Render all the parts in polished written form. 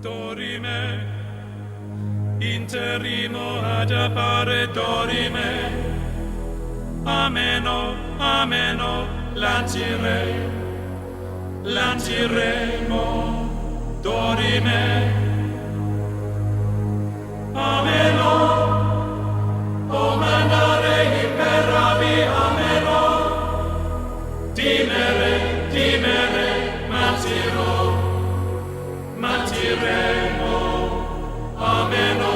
dorime, interrimo ad appare dorime, ameno, ameno, lanciremo, dorime, ameno, o mandare imperavi, ameno, timere, matiremo, ameno.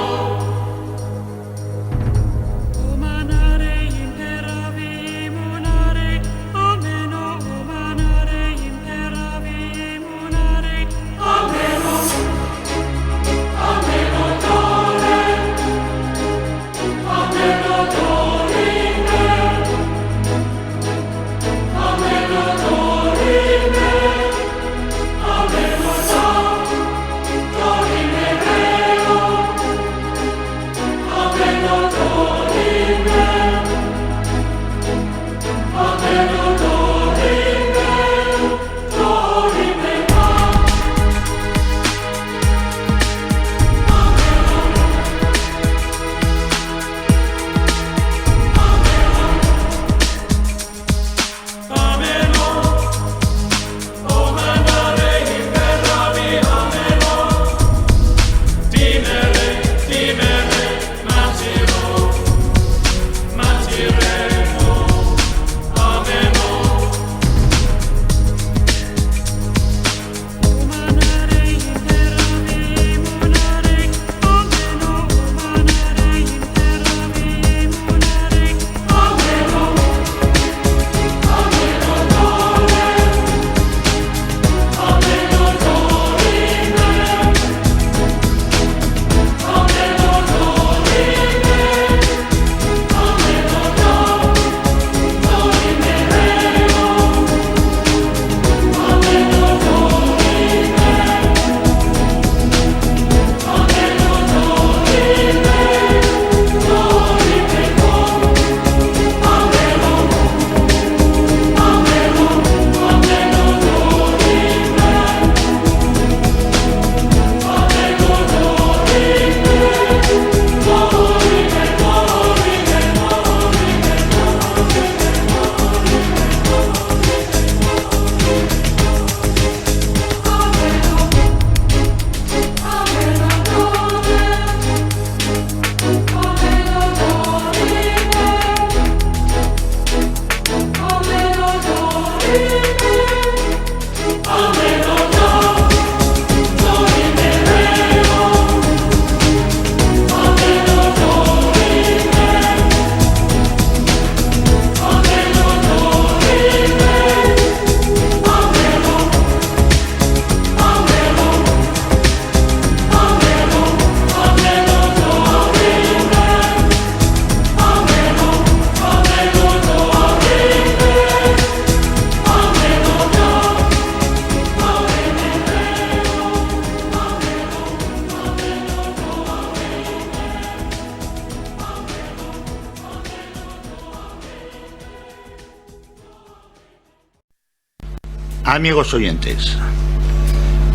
Amigos oyentes,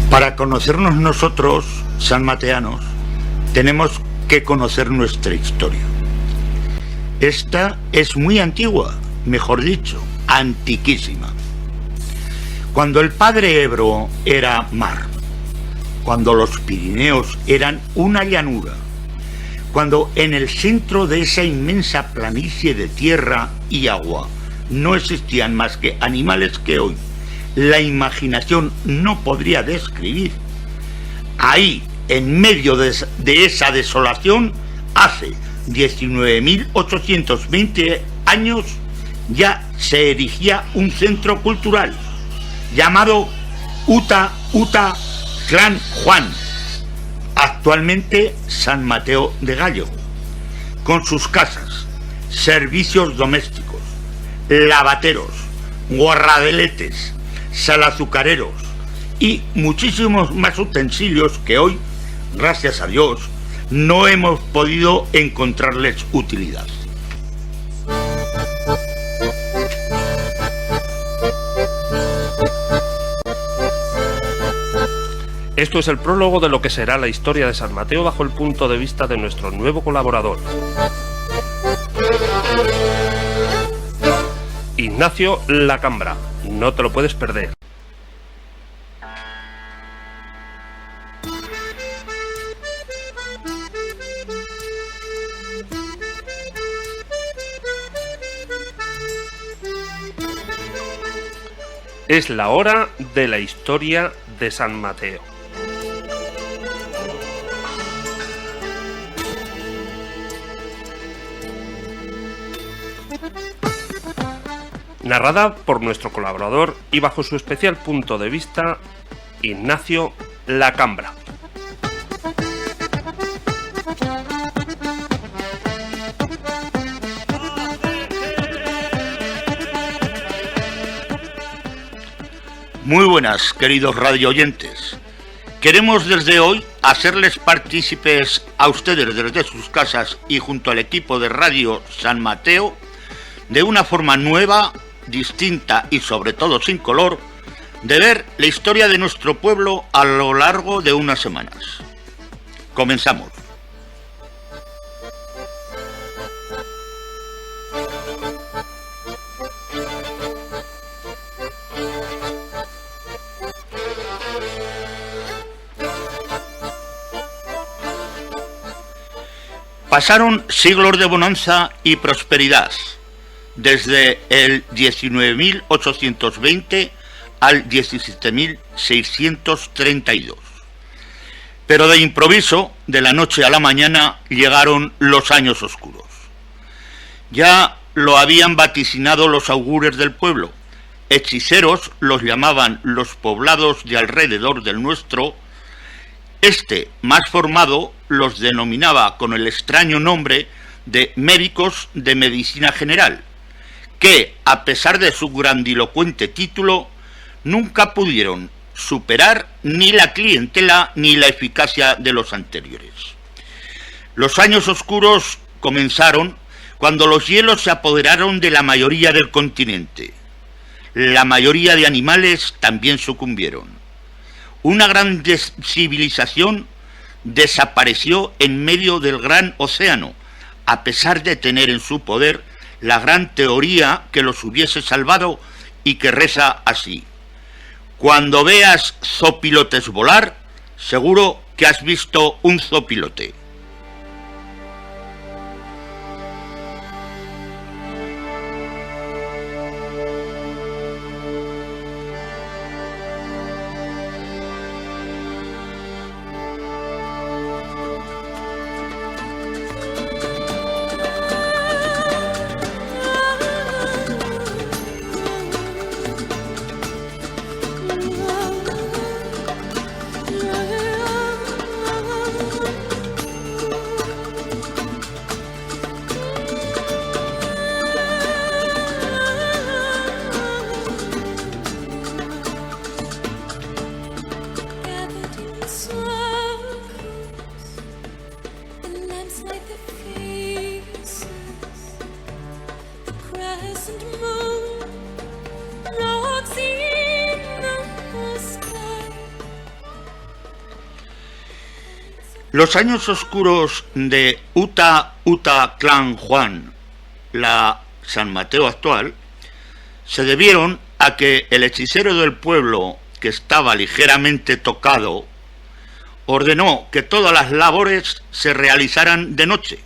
para conocernos nosotros, sanmateanos, tenemos que conocer nuestra historia. Esta es muy antigua, mejor dicho, antiquísima. Cuando el Padre Ebro era mar, cuando los Pirineos eran una llanura, cuando en el centro de esa inmensa planicie de tierra y agua no existían más que animales que hoy la imaginación no podría describir, ahí, en medio de esa desolación, hace 19.820 años, ya se erigía un centro cultural llamado Uta Clan Juan, actualmente San Mateo de Gállego, con sus casas, servicios domésticos, lavateros, guardadeletes, salazucareros y muchísimos más utensilios que hoy, gracias a Dios, no hemos podido encontrarles utilidad. Esto es el prólogo de lo que será la historia de San Mateo bajo el punto de vista de nuestro nuevo colaborador, Ignacio Lacambra. No te lo puedes perder. Es la hora de la historia de San Mateo. Narrada por nuestro colaborador y bajo su especial punto de vista, Ignacio Lacambra. Muy buenas, queridos radioyentes. Queremos desde hoy hacerles partícipes a ustedes desde sus casas y junto al equipo de Radio San Mateo de una forma nueva, distinta y sobre todo sin color, de ver la historia de nuestro pueblo a lo largo de unas semanas. Comenzamos. Pasaron siglos de bonanza y prosperidad, desde el 19.820 al 17.632. Pero de improviso, de la noche a la mañana, llegaron los años oscuros. Ya lo habían vaticinado los augures del pueblo. Hechiceros los llamaban los poblados de alrededor del nuestro. Este, más formado, los denominaba con el extraño nombre de médicos de medicina general, que, a pesar de su grandilocuente título, nunca pudieron superar ni la clientela ni la eficacia de los anteriores. Los años oscuros comenzaron cuando los hielos se apoderaron de la mayoría del continente. La mayoría de animales también sucumbieron. Una gran civilización desapareció en medio del gran océano, a pesar de tener en su poder la gran teoría que los hubiese salvado y que reza así: cuando veas zopilotes volar, seguro que has visto un zopilote. Los años oscuros de Uta Clan Juan, la San Mateo actual, se debieron a que el hechicero del pueblo, que estaba ligeramente tocado, ordenó que todas las labores se realizaran de noche,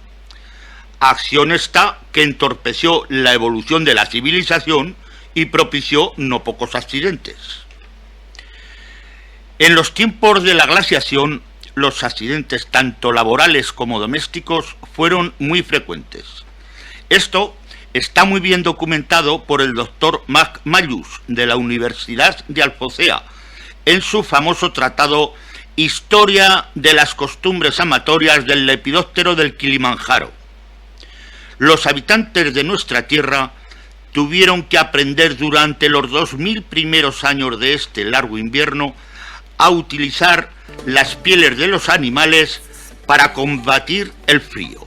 acción esta que entorpeció la evolución de la civilización y propició no pocos accidentes. En los tiempos de la glaciación, los accidentes tanto laborales como domésticos fueron muy frecuentes. Esto está muy bien documentado por el doctor Mac Mayus de la Universidad de Alfocea en su famoso tratado Historia de las costumbres amatorias del lepidóptero del Kilimanjaro. Los habitantes de nuestra tierra tuvieron que aprender durante los 2000 primeros años de este largo invierno a utilizar las pieles de los animales para combatir el frío.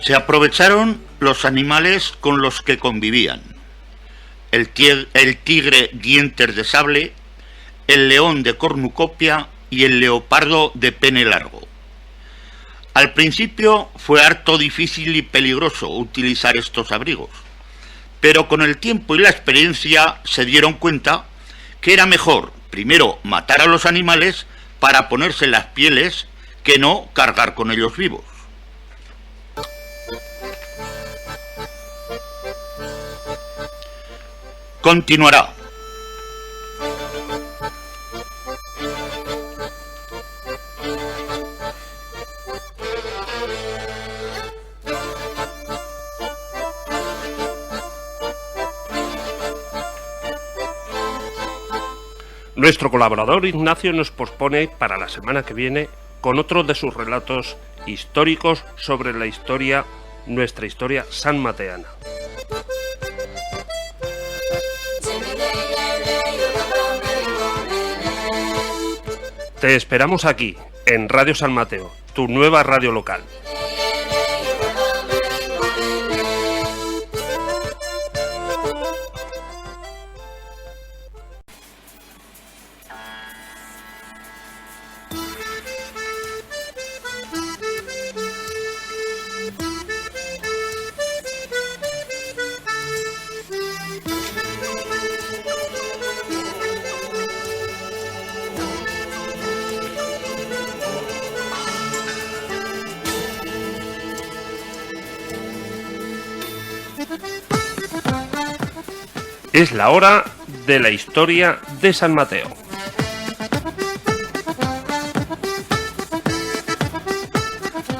Se aprovecharon los animales con los que convivían: el tigre dientes de sable, el león de cornucopia y el leopardo de pene largo. Al principio fue harto difícil y peligroso utilizar estos abrigos, pero con el tiempo y la experiencia se dieron cuenta que era mejor primero matar a los animales para ponerse las pieles que no cargar con ellos vivos. Continuará. Nuestro colaborador Ignacio nos pospone para la semana que viene con otro de sus relatos históricos sobre la historia, nuestra historia sanmateana. Te esperamos aquí, en Radio San Mateo, tu nueva radio local. Es la hora de la historia de San Mateo.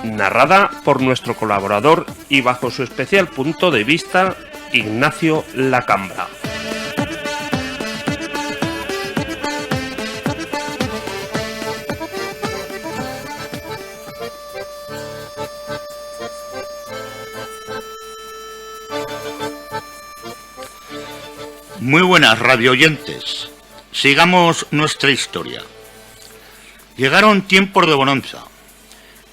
Narrada por nuestro colaborador y bajo su especial punto de vista, Ignacio Lacambra. Muy buenas radioyentes. Sigamos nuestra historia. Llegaron tiempos de bonanza.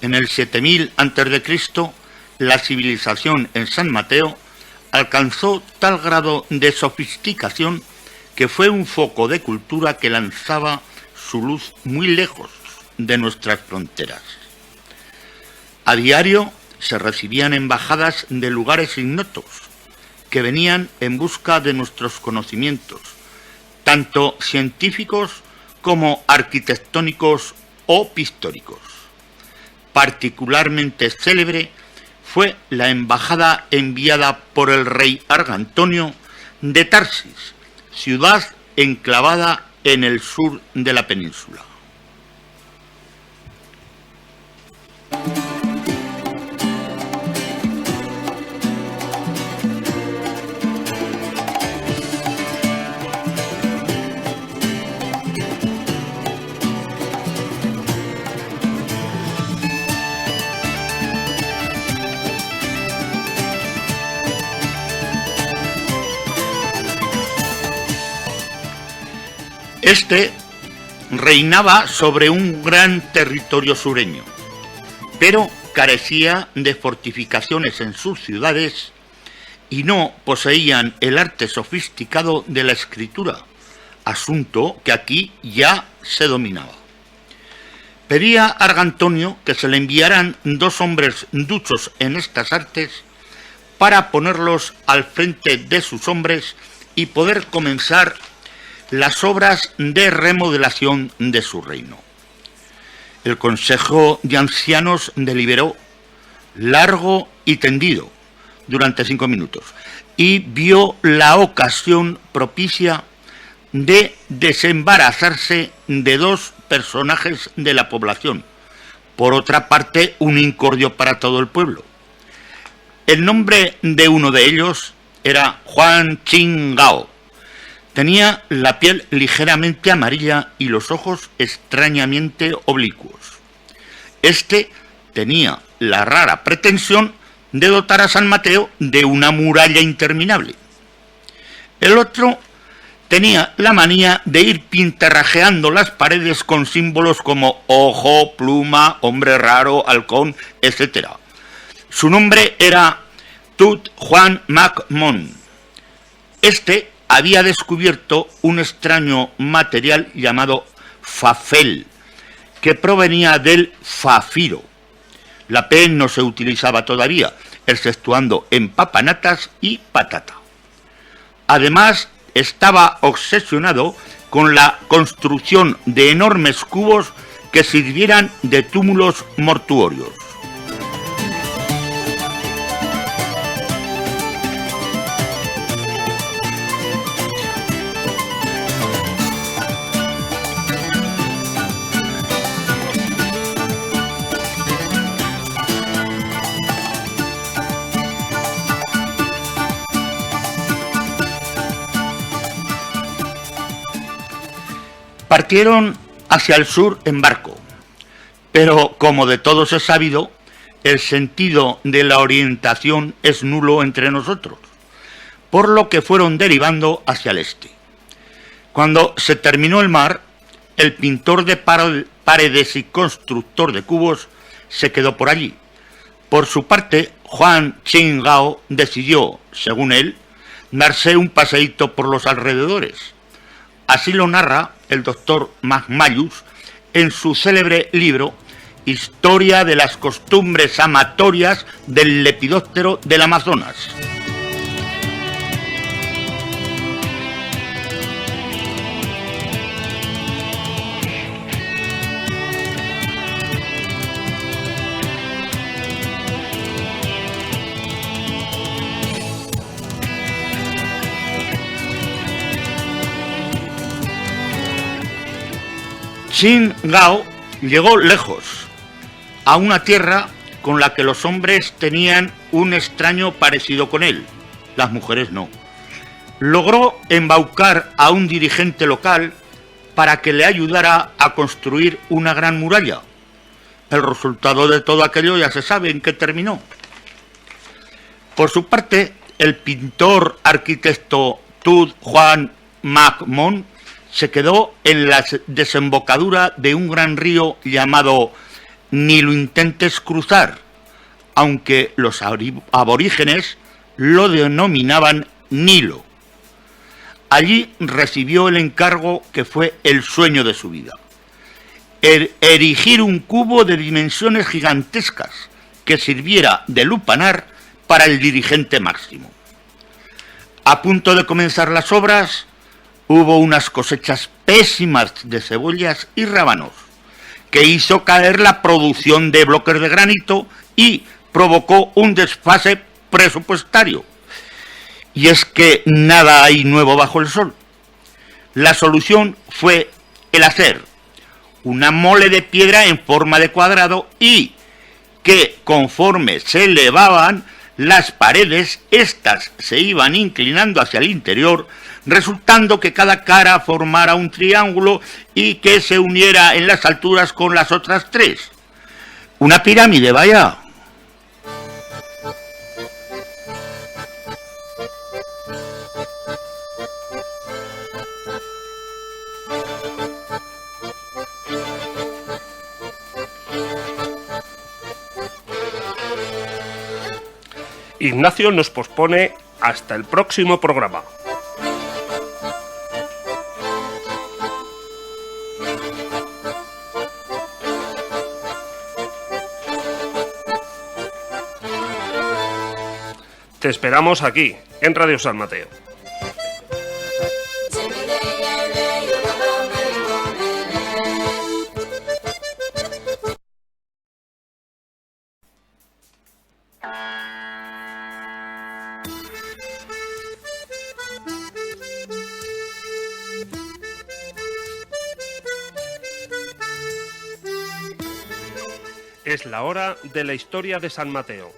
En el 7000 a.C., la civilización en San Mateo alcanzó tal grado de sofisticación que fue un foco de cultura que lanzaba su luz muy lejos de nuestras fronteras. A diario se recibían embajadas de lugares ignotos que venían en busca de nuestros conocimientos, tanto científicos como arquitectónicos o pictóricos. Particularmente célebre fue la embajada enviada por el rey Argantonio de Tarsis, ciudad enclavada en el sur de la península. Este reinaba sobre un gran territorio sureño, pero carecía de fortificaciones en sus ciudades y no poseían el arte sofisticado de la escritura, asunto que aquí ya se dominaba. Pedía a Argantonio que se le enviaran 2 hombres duchos en estas artes para ponerlos al frente de sus hombres y poder comenzar las obras de remodelación de su reino. El Consejo de Ancianos deliberó largo y tendido durante 5 minutos y vio la ocasión propicia de desembarazarse de 2 personajes de la población, por otra parte un incordio para todo el pueblo. El nombre de uno de ellos era Juan Chingao. Tenía la piel ligeramente amarilla y los ojos extrañamente oblicuos. Este tenía la rara pretensión de dotar a San Mateo de una muralla interminable. El otro tenía la manía de ir pintarrajeando las paredes con símbolos como ojo, pluma, hombre raro, halcón, etc. Su nombre era Tut Juan Mac Mon. Este había descubierto un extraño material llamado fafel, que provenía del fafiro. La P no se utilizaba todavía, exceptuando en papanatas y patata. Además, estaba obsesionado con la construcción de enormes cubos que sirvieran de túmulos mortuorios. Partieron hacia el sur en barco, pero como de todos es sabido, el sentido de la orientación es nulo entre nosotros, por lo que fueron derivando hacia el este. Cuando se terminó el mar, el pintor de paredes y constructor de cubos se quedó por allí. Por su parte, Juan Qingao decidió, según él, darse un paseíto por los alrededores. Así lo narra el doctor McManus en su célebre libro Historia de las costumbres amatorias del lepidóptero del Amazonas. Qingao llegó lejos, a una tierra con la que los hombres tenían un extraño parecido con él, las mujeres no. Logró embaucar a un dirigente local para que le ayudara a construir una gran muralla. El resultado de todo aquello ya se sabe en qué terminó. Por su parte, el pintor arquitecto Tut Juan Mac Mon se quedó en la desembocadura de un gran río llamado Ni lo intentes cruzar, aunque los aborígenes lo denominaban Nilo. Allí recibió el encargo que fue el sueño de su vida: erigir un cubo de dimensiones gigantescas que sirviera de lupanar para el dirigente máximo. A punto de comenzar las obras, hubo unas cosechas pésimas de cebollas y rábanos, que hizo caer la producción de bloques de granito y provocó un desfase presupuestario. Y es que nada hay nuevo bajo el sol. La solución fue el hacer una mole de piedra en forma de cuadrado y que, conforme se elevaban las paredes, éstas se iban inclinando hacia el interior, resultando que cada cara formara un triángulo y que se uniera en las alturas con las otras tres. Una pirámide, vaya. Ignacio nos pospone hasta el próximo programa. Te esperamos aquí, en Radio San Mateo. Es la hora de la historia de San Mateo.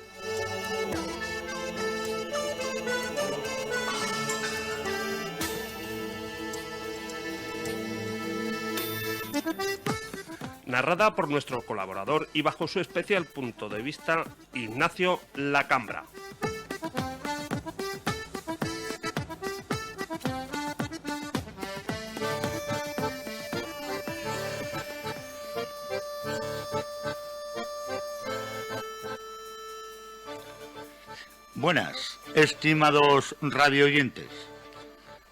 Narrada por nuestro colaborador y bajo su especial punto de vista, Ignacio Lacambra. Buenas, estimados radioyentes.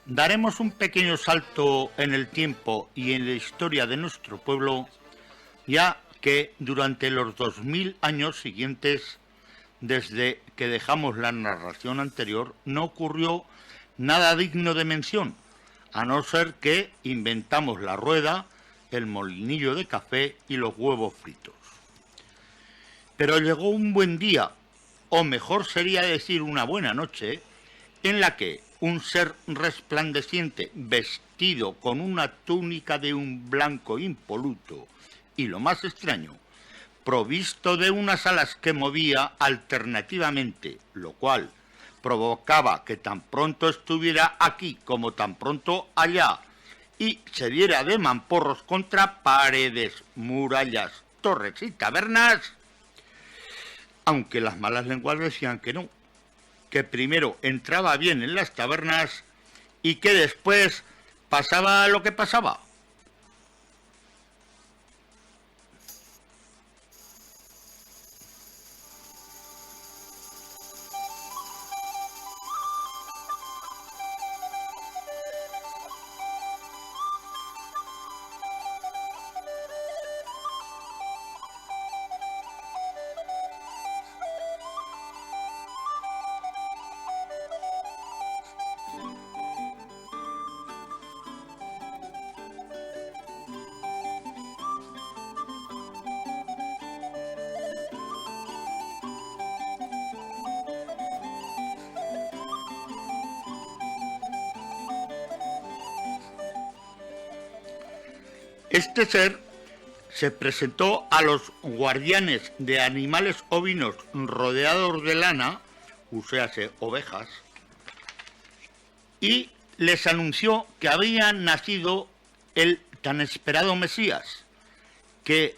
Daremos un pequeño salto en el tiempo y en la historia de nuestro pueblo, ya que durante los 2000 años siguientes, desde que dejamos la narración anterior, no ocurrió nada digno de mención, a no ser que inventamos la rueda, el molinillo de café y los huevos fritos. Pero llegó un buen día, o mejor sería decir una buena noche, en la que un ser resplandeciente, vestido con una túnica de un blanco impoluto, y lo más extraño, provisto de unas alas que movía alternativamente, lo cual provocaba que tan pronto estuviera aquí como tan pronto allá, y se diera de mamporros contra paredes, murallas, torres y tabernas, aunque las malas lenguas decían que no, que primero entraba bien en las tabernas y que después pasaba lo que pasaba. Este ser se presentó a los guardianes de animales ovinos rodeados de lana, uséase ovejas, y les anunció que había nacido el tan esperado Mesías, que,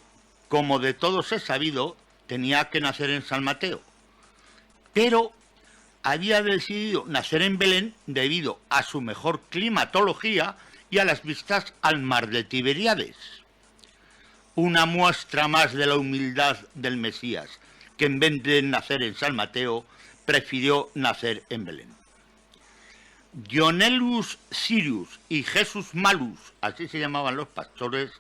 como de todos es sabido, tenía que nacer en San Mateo, pero había decidido nacer en Belén debido a su mejor climatología y a las vistas al mar de Tiberíades. Una muestra más de la humildad del Mesías, que en vez de nacer en San Mateo, prefirió nacer en Belén. Dionelius Sirius y Jesús Malus, así se llamaban los pastores,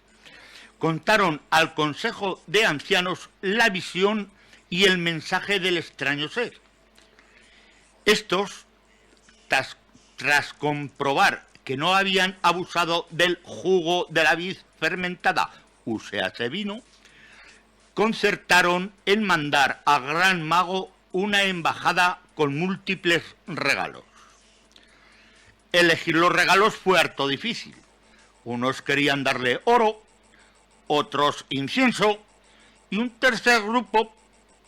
contaron al consejo de ancianos la visión y el mensaje del extraño ser. Estos, tras comprobar que no habían abusado del jugo de la vid fermentada, uséase vino, concertaron en mandar al gran mago una embajada con múltiples regalos. Elegir los regalos fue harto difícil. Unos querían darle oro, otros incienso, y un tercer grupo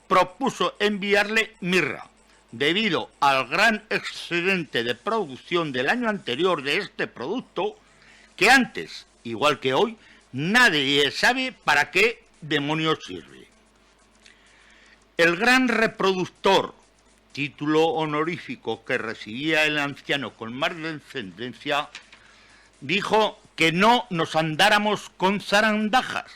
propuso enviarle mirra, debido al gran excedente de producción del año anterior de este producto, que antes, igual que hoy, nadie sabe para qué demonios sirve. El gran reproductor, título honorífico que recibía el anciano con más descendencia, dijo que no nos andáramos con zarandajas,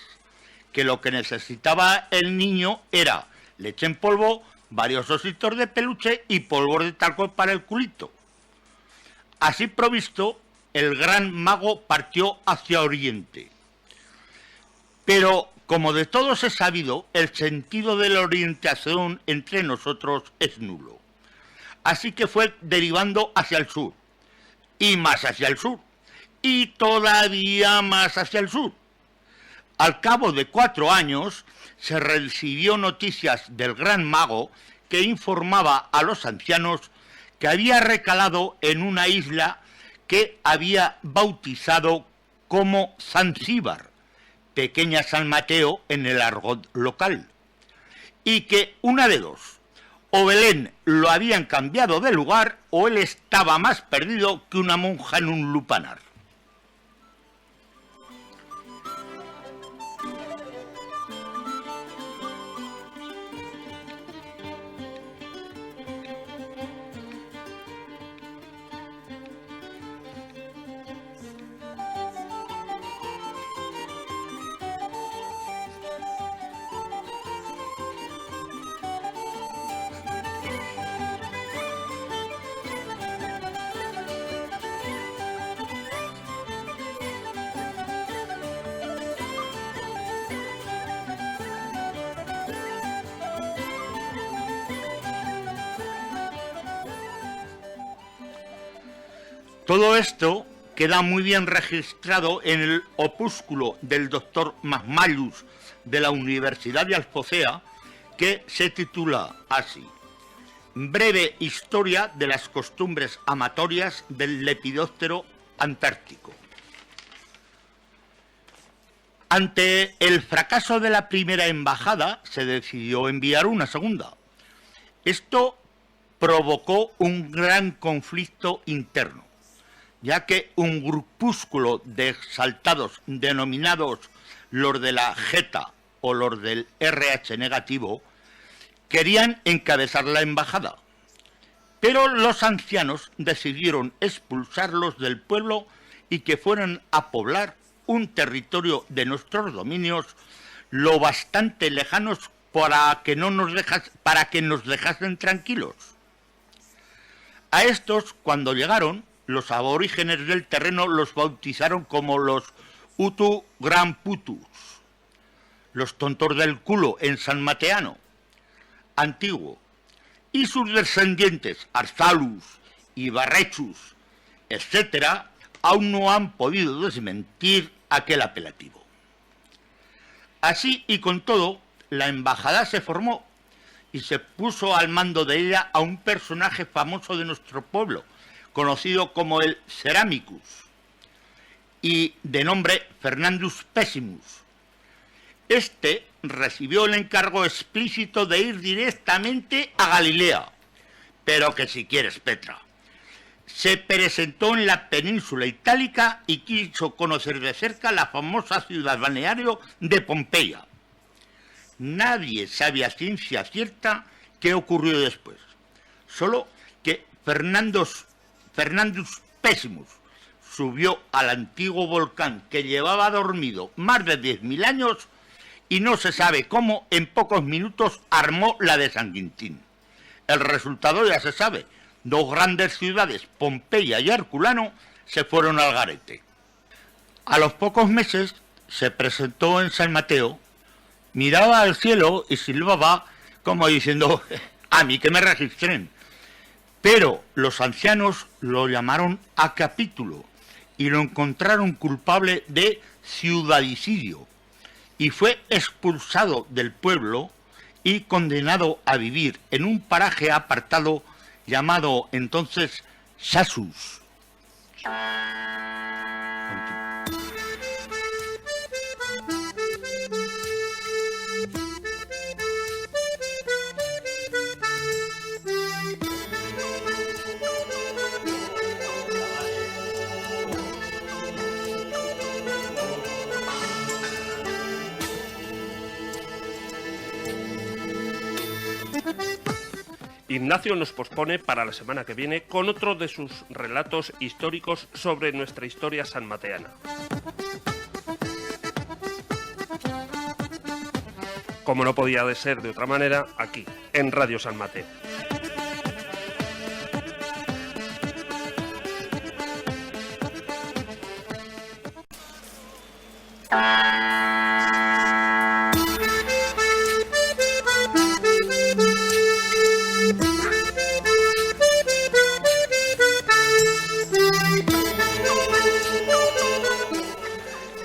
que lo que necesitaba el niño era leche en polvo, varios ositos de peluche y polvos de talco para el culito. Así provisto, el gran mago partió hacia Oriente. Pero, como de todos es sabido, el sentido de la orientación entre nosotros es nulo. Así que fue derivando hacia el sur, y más hacia el sur, y todavía más hacia el sur. Al cabo de 4 años, se recibió noticias del gran mago que informaba a los ancianos que había recalado en una isla que había bautizado como Zanzíbar, pequeña San Mateo en el argot local, y que una de dos, o Belén lo habían cambiado de lugar o él estaba más perdido que una monja en un lupanar. Todo esto queda muy bien registrado en el opúsculo del doctor Masmallus de la Universidad de Alfocea, que se titula así: Breve historia de las costumbres amatorias del lepidóptero antártico. Ante el fracaso de la primera embajada, se decidió enviar una segunda. Esto provocó un gran conflicto interno, ya que un grupúsculo de exaltados denominados los de la Jeta o los del RH negativo querían encabezar la embajada, pero los ancianos decidieron expulsarlos del pueblo y que fueran a poblar un territorio de nuestros dominios lo bastante lejanos para que nos dejasen tranquilos. A estos, cuando llegaron, los aborígenes del terreno los bautizaron como los Utu Gran Putus, los tontos del culo en sanmateano antiguo, y sus descendientes, Arzalus y Barrechus, etcétera, aún no han podido desmentir aquel apelativo. Así y con todo, la embajada se formó y se puso al mando de ella a un personaje famoso de nuestro pueblo, conocido como el Ceramicus, y de nombre Fernandus Pessimus. Este recibió el encargo explícito de ir directamente a Galilea, pero que si quieres, Petra, se presentó en la península itálica y quiso conocer de cerca la famosa ciudad balneario de Pompeya. Nadie sabe a ciencia cierta qué ocurrió después, solo que Fernandus Pessimus subió al antiguo volcán que llevaba dormido más de 10.000 años y no se sabe cómo en pocos minutos armó la de San Quintín. El resultado ya se sabe: dos grandes ciudades, Pompeya y Herculano, se fueron al garete. A los pocos meses se presentó en San Mateo, miraba al cielo y silbaba como diciendo: a mí que me registren. Pero los ancianos lo llamaron a capítulo y lo encontraron culpable de ciudadicidio y fue expulsado del pueblo y condenado a vivir en un paraje apartado llamado entonces Sasus. Ignacio nos pospone para la semana que viene con otro de sus relatos históricos sobre nuestra historia sanmateana. Como no podía de ser de otra manera, aquí, en Radio San Mateo.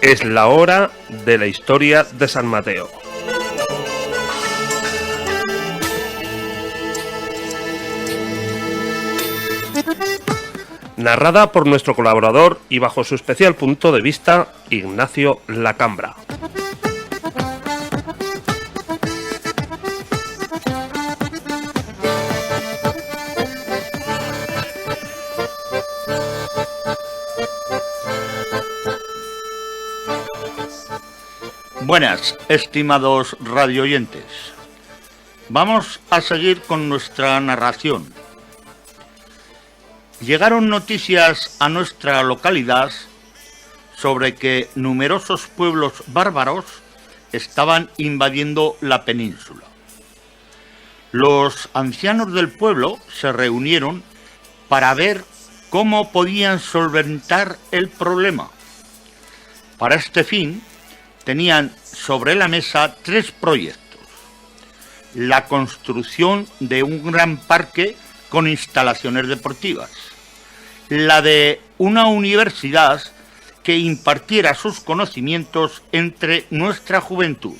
Es la hora de la historia de San Mateo. Narrada por nuestro colaborador y bajo su especial punto de vista, Ignacio Lacambra. Buenas, estimados radioyentes. Vamos a seguir con nuestra narración. Llegaron noticias a nuestra localidad sobre que numerosos pueblos bárbaros estaban invadiendo la península. Los ancianos del pueblo se reunieron para ver cómo podían solventar el problema. Para este fin, tenían sobre la mesa 3 proyectos: la construcción de un gran parque con instalaciones deportivas, la de una universidad que impartiera sus conocimientos entre nuestra juventud.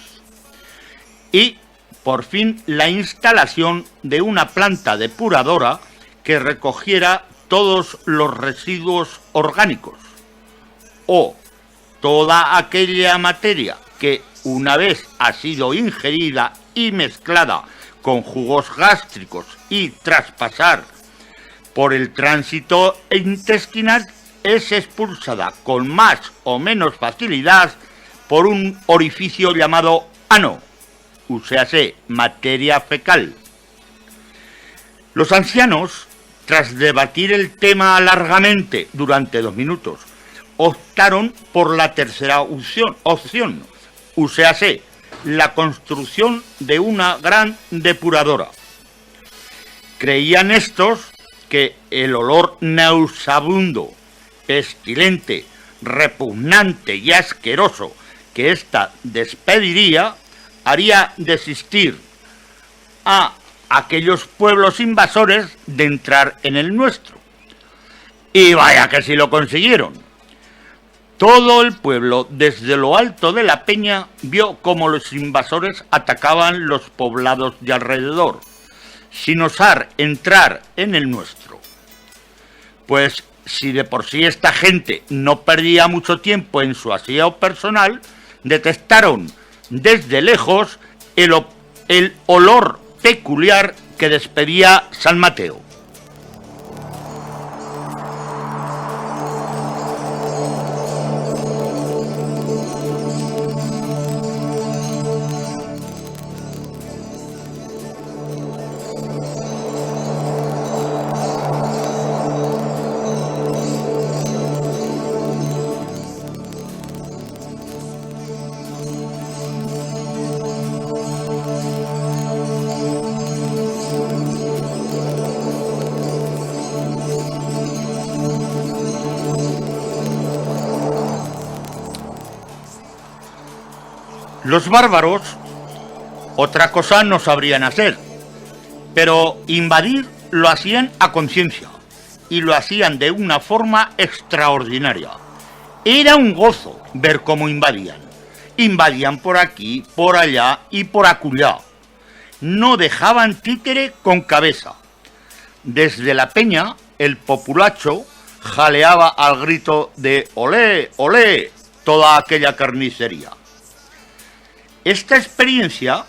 Y, por fin, la instalación de una planta depuradora que recogiera todos los residuos orgánicos o toda aquella materia que, una vez ha sido ingerida y mezclada con jugos gástricos y tras pasar por el tránsito intestinal, es expulsada con más o menos facilidad por un orificio llamado ano, úsese materia fecal. Los ancianos, tras debatir el tema largamente durante 2 minutos, optaron por la tercera opción, úsese la construcción de una gran depuradora. Creían estos que el olor nauseabundo, pestilente, repugnante y asqueroso que ésta despediría haría desistir a aquellos pueblos invasores de entrar en el nuestro. Y vaya que si lo consiguieron. Todo el pueblo, desde lo alto de la peña, vio cómo los invasores atacaban los poblados de alrededor, sin osar entrar en el nuestro. Pues si de por sí esta gente no perdía mucho tiempo en su aseo personal, detectaron desde lejos el olor peculiar que despedía San Mateo. Los bárbaros otra cosa no sabrían hacer, pero invadir lo hacían a conciencia y lo hacían de una forma extraordinaria. Era un gozo ver cómo invadían. Invadían por aquí, por allá y por acullá. No dejaban títere con cabeza. Desde la peña, el populacho jaleaba al grito de «olé, olé» toda aquella carnicería. Esta experiencia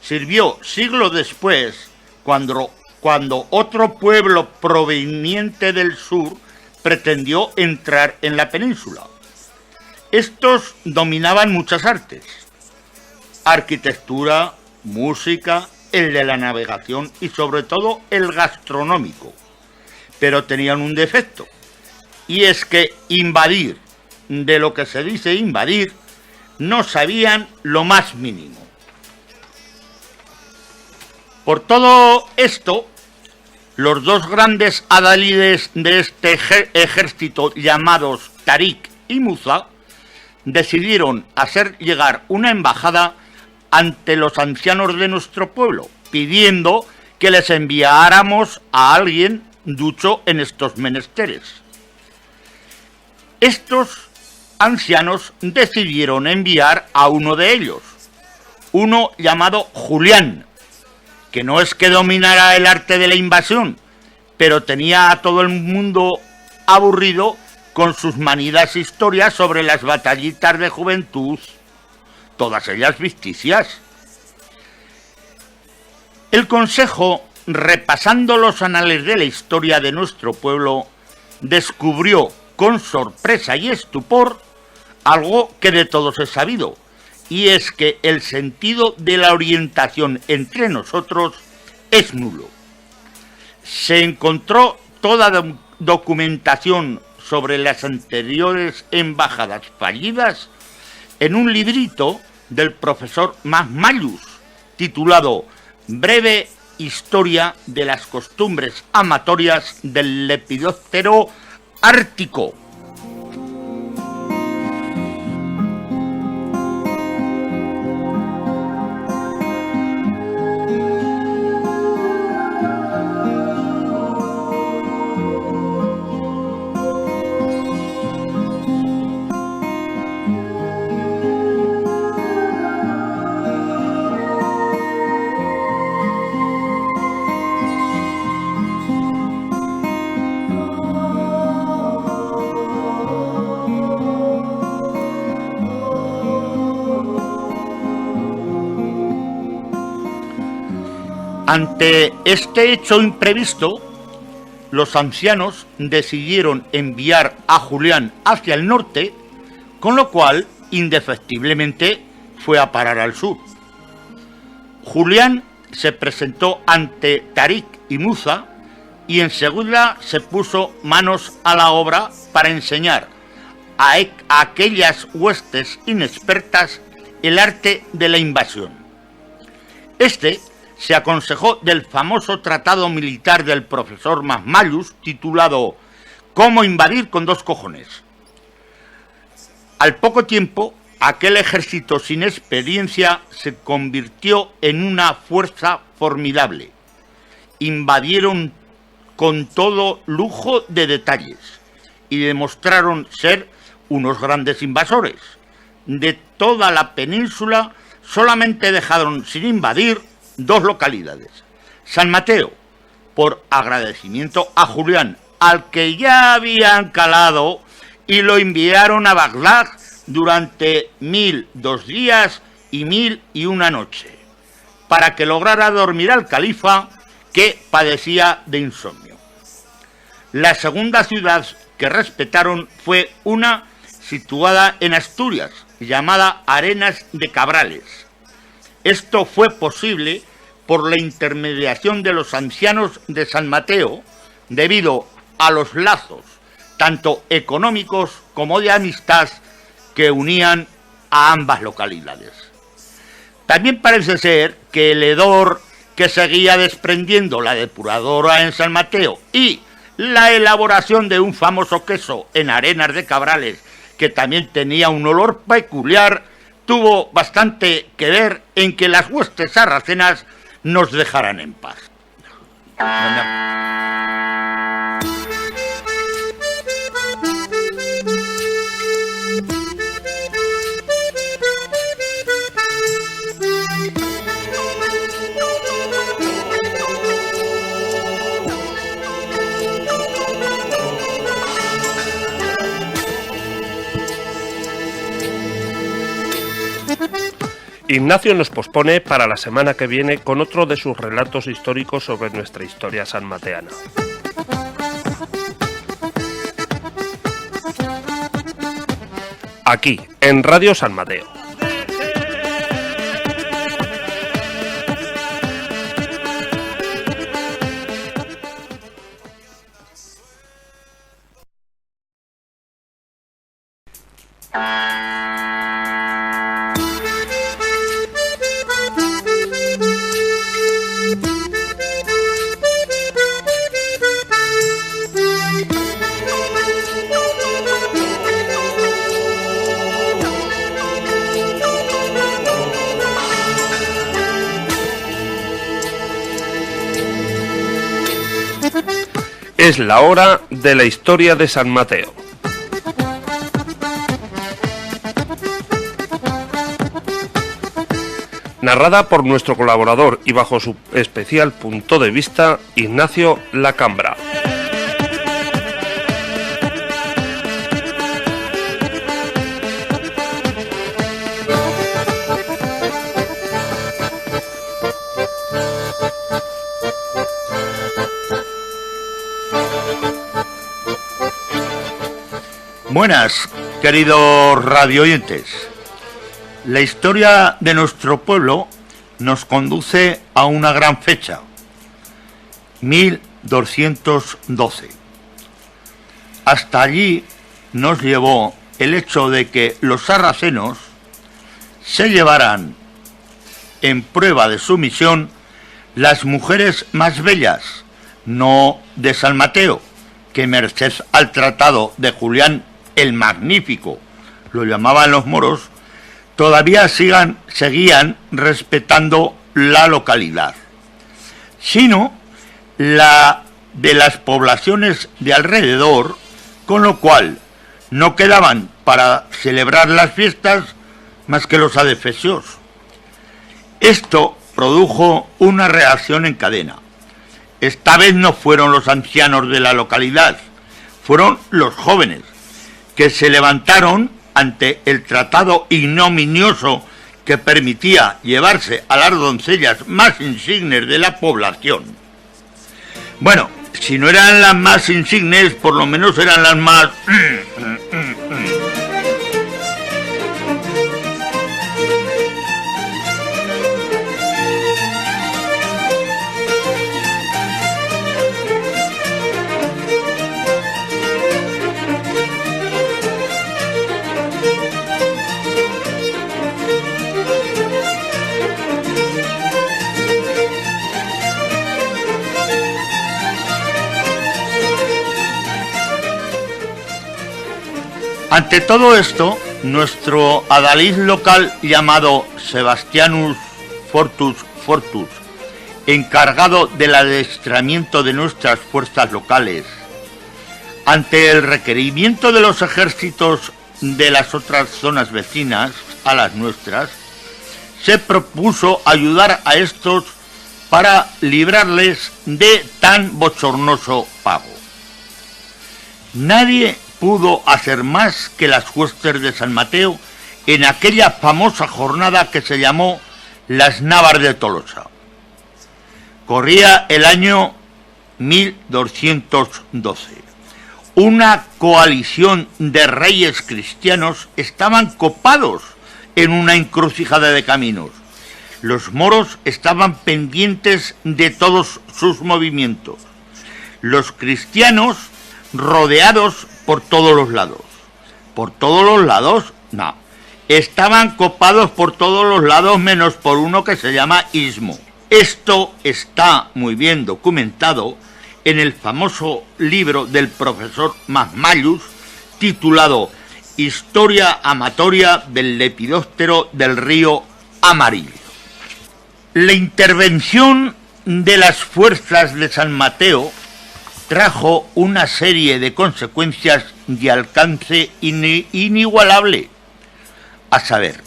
sirvió siglos después cuando otro pueblo proveniente del sur pretendió entrar en la península. Estos dominaban muchas artes: arquitectura, música, el de la navegación y sobre todo el gastronómico. Pero tenían un defecto, y es que invadir, de lo que se dice invadir, no sabían lo más mínimo. Por todo esto, los dos grandes adalides de este ejército, llamados Tarik y Musa, decidieron hacer llegar una embajada ante los ancianos de nuestro pueblo, pidiendo que les enviáramos a alguien ducho en estos menesteres. Estos ancianos decidieron enviar a uno de ellos, uno llamado Julián, que no es que dominara el arte de la invasión, pero tenía a todo el mundo aburrido con sus manidas historias sobre las batallitas de juventud, todas ellas ficticias. El consejo, repasando los anales de la historia de nuestro pueblo, descubrió con sorpresa y estupor algo que de todos es sabido, y es que el sentido de la orientación entre nosotros es nulo. Se encontró toda documentación sobre las anteriores embajadas fallidas en un librito del profesor Magmallus, titulado Breve Historia de las Costumbres Amatorias del Lepidóptero Ártico. Ante este hecho imprevisto, los ancianos decidieron enviar a Julián hacia el norte, con lo cual, indefectiblemente, fue a parar al sur. Julián se presentó ante Tarik y Musa y enseguida se puso manos a la obra para enseñar a aquellas huestes inexpertas el arte de la invasión. Este se aconsejó del famoso tratado militar del profesor Masmayus titulado «Cómo invadir con 2 cojones». Al poco tiempo, aquel ejército sin experiencia se convirtió en una fuerza formidable. Invadieron con todo lujo de detalles y demostraron ser unos grandes invasores. De toda la península solamente dejaron sin invadir 2 localidades. San Mateo, por agradecimiento a Julián, al que ya habían calado, y lo enviaron a Bagdad durante 1002 días y 1001 noche, para que lograra dormir al califa, que padecía de insomnio. La segunda ciudad que respetaron fue una situada en Asturias, llamada Arenas de Cabrales. Esto fue posible por la intermediación de los ancianos de San Mateo, debido a los lazos, tanto económicos como de amistad, que unían a ambas localidades. También parece ser que el hedor que seguía desprendiendo la depuradora en San Mateo y la elaboración de un famoso queso en Arenas de Cabrales, que también tenía un olor peculiar, tuvo bastante que ver en que las huestes sarracenas nos dejaran en paz. Ignacio nos pospone para la semana que viene con otro de sus relatos históricos sobre nuestra historia sanmateana. Aquí, en Radio San Mateo. Es la hora de la historia de San Mateo. Narrada por nuestro colaborador y bajo su especial punto de vista, Ignacio Lacambra. Buenas, queridos radioyentes. La historia de nuestro pueblo nos conduce a una gran fecha, 1212. Hasta allí nos llevó el hecho de que los sarracenos se llevaran en prueba de su misión las mujeres más bellas, no de San Mateo, que merced al tratado de Julián el Magnífico, lo llamaban los moros, todavía seguían respetando la localidad, sino la de las poblaciones de alrededor, con lo cual no quedaban para celebrar las fiestas más que los adefesios. Esto produjo una reacción en cadena. Esta vez no fueron los ancianos de la localidad, fueron los jóvenes, que se levantaron ante el tratado ignominioso que permitía llevarse a las doncellas más insignes de la población. Bueno, si no eran las más insignes, por lo menos eran las más... Ante todo esto, nuestro adalid local llamado Sebastianus Fortus, encargado del adiestramiento de nuestras fuerzas locales, ante el requerimiento de los ejércitos de las otras zonas vecinas a las nuestras, se propuso ayudar a estos para librarles de tan bochornoso pago. Nadie pudo hacer más que las huestes de San Mateo en aquella famosa jornada que se llamó las Navas de Tolosa. Corría el año 1212. Una coalición de reyes cristianos estaban copados en una encrucijada de caminos. Los moros estaban pendientes de todos sus movimientos. Los cristianos rodeados por todos los lados. ¿Por todos los lados? No. Estaban copados por todos los lados menos por uno que se llama istmo. Esto está muy bien documentado en el famoso libro del profesor Masmayus titulado Historia amatoria del lepidóptero del río Amarillo. La intervención de las fuerzas de San Mateo trajo una serie de consecuencias de alcance inigualable, a saber,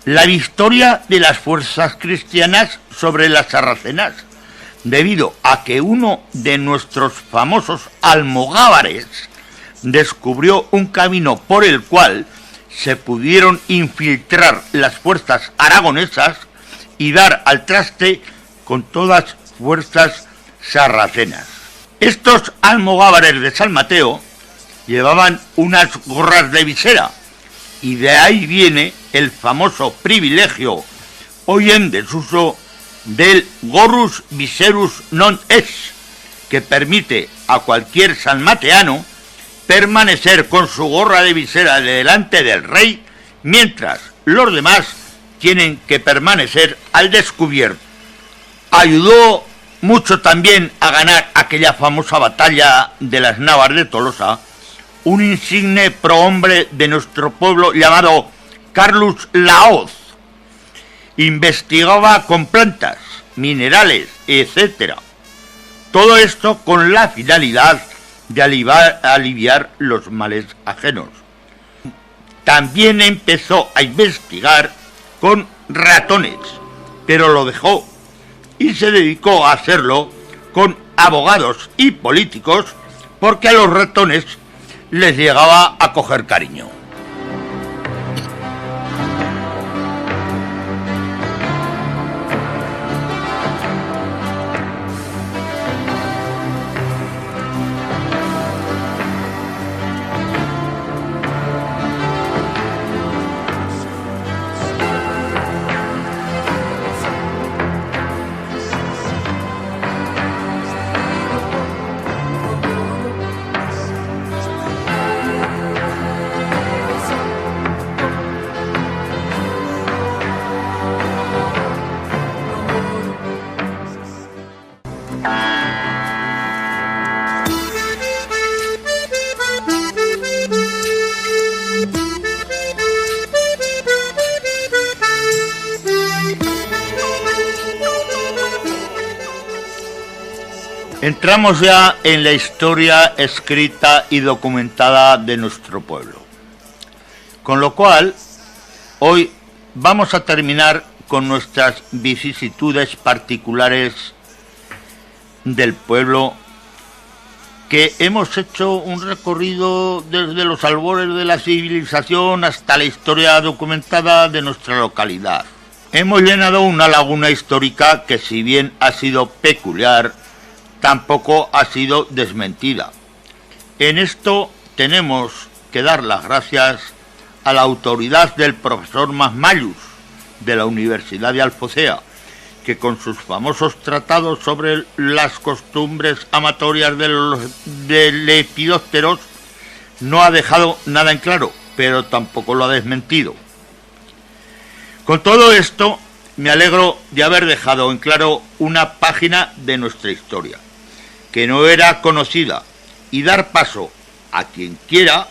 la victoria de las fuerzas cristianas sobre las sarracenas, debido a que uno de nuestros famosos almogávares descubrió un camino por el cual se pudieron infiltrar las fuerzas aragonesas y dar al traste con todas las fuerzas sarracenas. Estos almogávares de San Mateo llevaban unas gorras de visera y de ahí viene el famoso privilegio, hoy en desuso, del gorrus viserus non es, que permite a cualquier sanmateano permanecer con su gorra de visera delante del rey, mientras los demás tienen que permanecer al descubierto. Ayudó mucho también a ganar aquella famosa batalla de las Navas de Tolosa un insigne prohombre de nuestro pueblo llamado Carlos Laoz. Investigaba con plantas, minerales, etc. Todo esto con la finalidad de aliviar los males ajenos. También empezó a investigar con ratones, pero lo dejó y se dedicó a hacerlo con abogados y políticos porque a los ratones les llegaba a coger cariño. Entramos ya en la historia escrita y documentada de nuestro pueblo. Con lo cual, hoy vamos a terminar con nuestras vicisitudes particulares del pueblo que hemos hecho un recorrido desde los albores de la civilización hasta la historia documentada de nuestra localidad. Hemos llenado una laguna histórica que, si bien ha sido peculiar, tampoco ha sido desmentida. En esto tenemos que dar las gracias a la autoridad del profesor Masmayus, de la Universidad de Alfocea, que con sus famosos tratados sobre las costumbres amatorias de lepidópteros no ha dejado nada en claro, pero tampoco lo ha desmentido. Con todo esto, me alegro de haber dejado en claro una página de nuestra historia, que no era conocida, y dar paso a quien quiera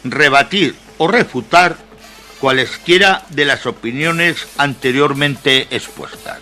rebatir o refutar cualesquiera de las opiniones anteriormente expuestas.